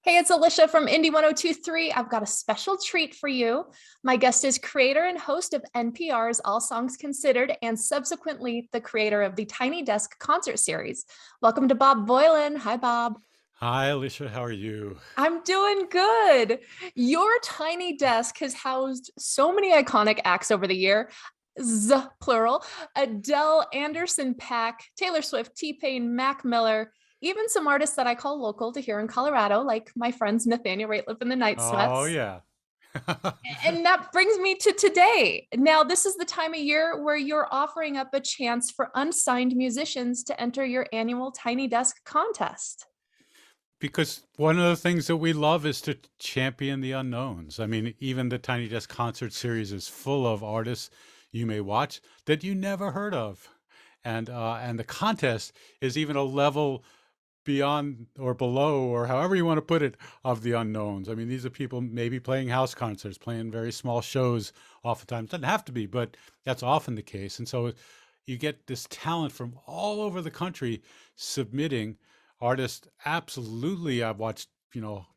Hey, it's Alicia from Indie 1023. I've got a special treat for you. My guest is creator and host of NPR's All Songs Considered and subsequently the creator of the Tiny Desk concert series. Welcome to Bob Boilen. Hi, Bob. Hi, Alicia. How are you? I'm doing good. Your Tiny Desk has housed so many iconic acts over the year. Plural, Adele, Anderson Paak, Taylor Swift, T-Pain, Mac Miller, even some artists that I call local to here in Colorado, like my friends Nathaniel Rateliff and the Night Oh, Sweats. yeah. And that brings me to today. Now, this is the time of year where you're offering up a chance for unsigned musicians to enter your annual Tiny Desk contest. Because one of the things that we love is to champion the unknowns. I mean, even the Tiny Desk concert series is full of artists you may watch that you never heard of. And the contest is even a level beyond or below, or however you want to put it, of the unknowns. I mean, these are people maybe playing house concerts, playing very small shows oftentimes. Doesn't have to be, but that's often the case. And so you get this talent from all over the country submitting. Artists, absolutely. I've watched,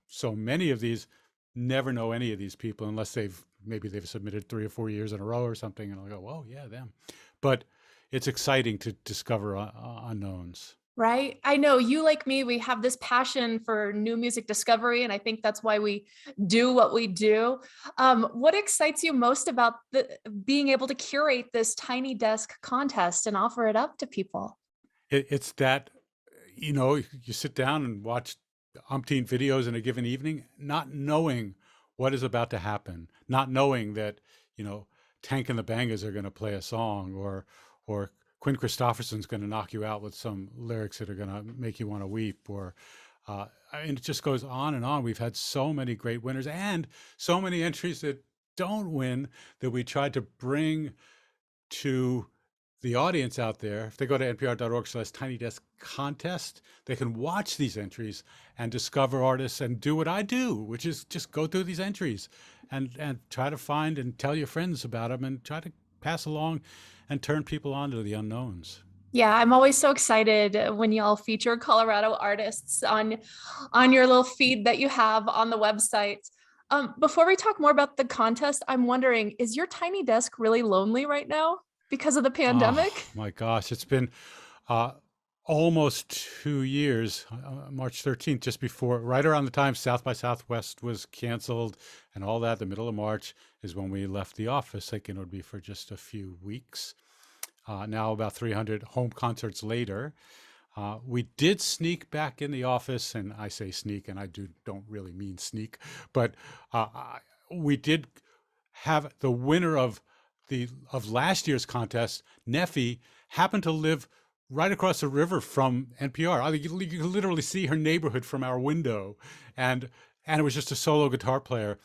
so many of these, never know any of these people unless maybe they've submitted 3 or 4 years in a row or something. And I'll go, whoa, yeah, them. But it's exciting to discover unknowns. Right? I know you, like me, we have this passion for new music discovery, and I think that's why we do what we do. What excites you most about being able to curate this Tiny Desk contest and offer it up to people? It's that, you sit down and watch umpteen videos in a given evening, not knowing what is about to happen, not knowing that, you know, Tank and the Bangas are going to play a song, or Quinn Christopherson's going to knock you out with some lyrics that are going to make you want to weep, and it just goes on and on. We've had so many great winners and so many entries that don't win that we tried to bring to the audience out there. If they go to npr.org/tiny desk contest, they can watch these entries and discover artists and do what I do, which is just go through these entries and try to find and tell your friends about them and try to pass along and turn people on to the unknowns. Yeah, I'm always so excited when y'all feature Colorado artists on your little feed that you have on the website. Before we talk more about the contest, I'm wondering, is your tiny desk really lonely right now because of the Oh pandemic? my gosh, it's been uh, almost 2 years, March 13th, just before, right around the time South by Southwest was canceled and all that, the middle of March is when we left the office, thinking it would be for just a few weeks. Now, about 300 home concerts later, we did sneak back in the office, and I say sneak, and don't really mean sneak, but we did have the winner of last year's contest, Neffy, happened to live right across the river from NPR. I think you could literally see her neighborhood from our window, and and it was just a solo guitar player,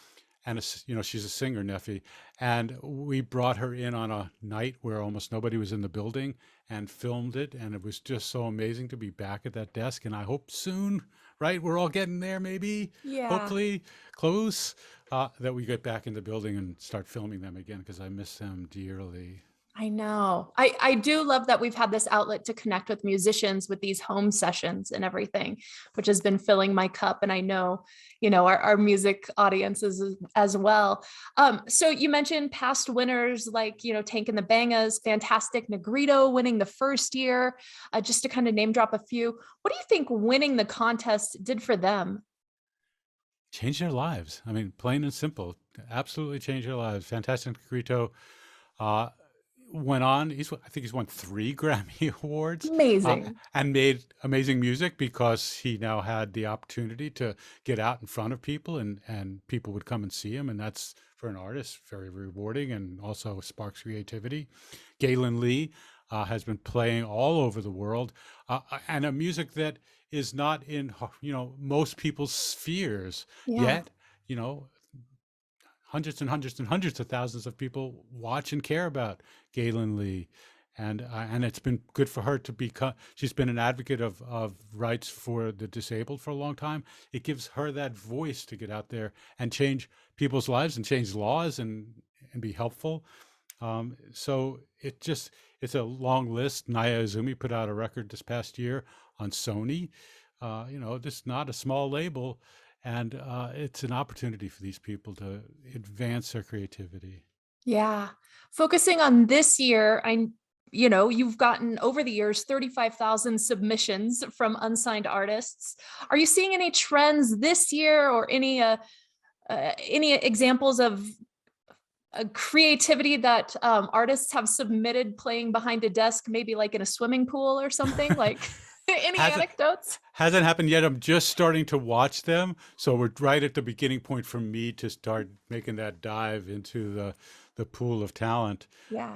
and she's a singer, Neffy, and we brought her in on a night where almost nobody was in the building and filmed it, and it was just so amazing to be back at that desk. And I hope soon, right? We're all getting there, maybe, Yeah. hopefully, close, that we get back in the building and start filming them again because I miss them dearly. I know. I do love that we've had this outlet to connect with musicians with these home sessions and everything, which has been filling my cup. And I know, our music audiences as well. So you mentioned past winners like, Tank and the Bangas, Fantastic Negrito winning the first year, just to kind of name drop a few. What do you think winning the contest did for them? Change their lives. I mean, plain and simple. Absolutely change their lives. Fantastic Grito uh, went on. I think he's won 3 Grammy Awards, Amazing. and made amazing music because he now had the opportunity to get out in front of people, and people would come and see him. And that's, for an artist, very rewarding and also sparks creativity. Galen Lee has been playing all over the world, and a music that is not in most people's spheres Yeah. yet. You know, hundreds and hundreds and hundreds of thousands of people watch and care about Galen Lee, and it's been good for her to become. She's been an advocate of rights for the disabled for a long time. It gives her that voice to get out there and change people's lives and change laws and be helpful. So it's a long list. Naya Izumi put out a record this past year on Sony. This is not a small label, And it's an opportunity for these people to advance their creativity. Yeah. Focusing on this year, you've gotten over the years 35,000 submissions from unsigned artists. Are you seeing any trends this year, or any examples of creativity that artists have submitted playing behind a desk, maybe like in a swimming pool or something? Like any Hasn't anecdotes? hasn't happened yet. I'm just starting to watch them, so we're right at the beginning point for me to start making that dive into the pool of talent. Yeah.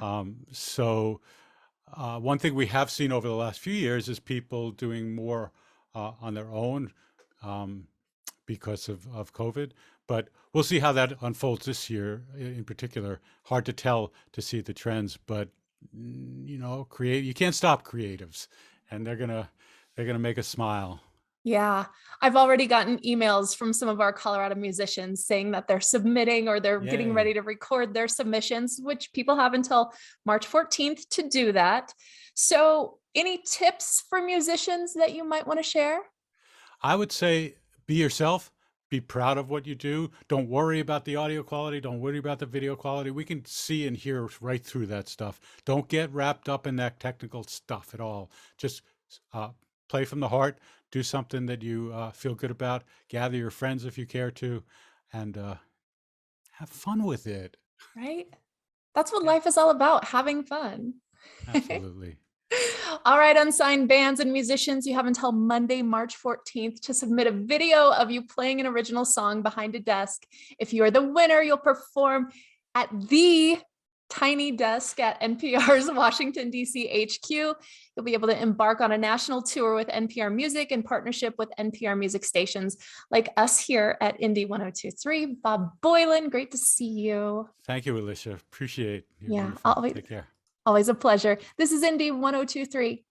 One thing we have seen over the last few years is people doing more on their own, um, because of COVID. But we'll see how that unfolds this year in particular. Hard to tell to see the trends, but create. You can't stop creatives, and they're gonna make us smile. Yeah, I've already gotten emails from some of our Colorado musicians saying that they're submitting, or they're getting Yay. ready to record their submissions, which people have until March 14th to do that. So, any tips for musicians that you might want to share? I would say be yourself. Be proud of what you do. Don't worry about the audio quality. Don't worry about the video quality. We can see and hear right through that stuff. Don't get wrapped up in that technical stuff at all. Just uh, play from the heart. Do something that you feel good about. Gather your friends if you care to, and have fun with it. Right? That's what Yeah, life is all about, having fun. absolutely. All right, unsigned bands and musicians, you have until Monday, March 14th to submit a video of you playing an original song behind a desk. If you are the winner, you'll perform at the tiny desk at NPR's Washington, D.C. HQ. You'll be able to embark on a national tour with NPR Music in partnership with NPR music stations like us here at Indie 1023. Bob Boilen, great to see you. Thank you, Alicia. Appreciate. You're Yeah, wonderful. Take care. always a pleasure. This is Indie 1023.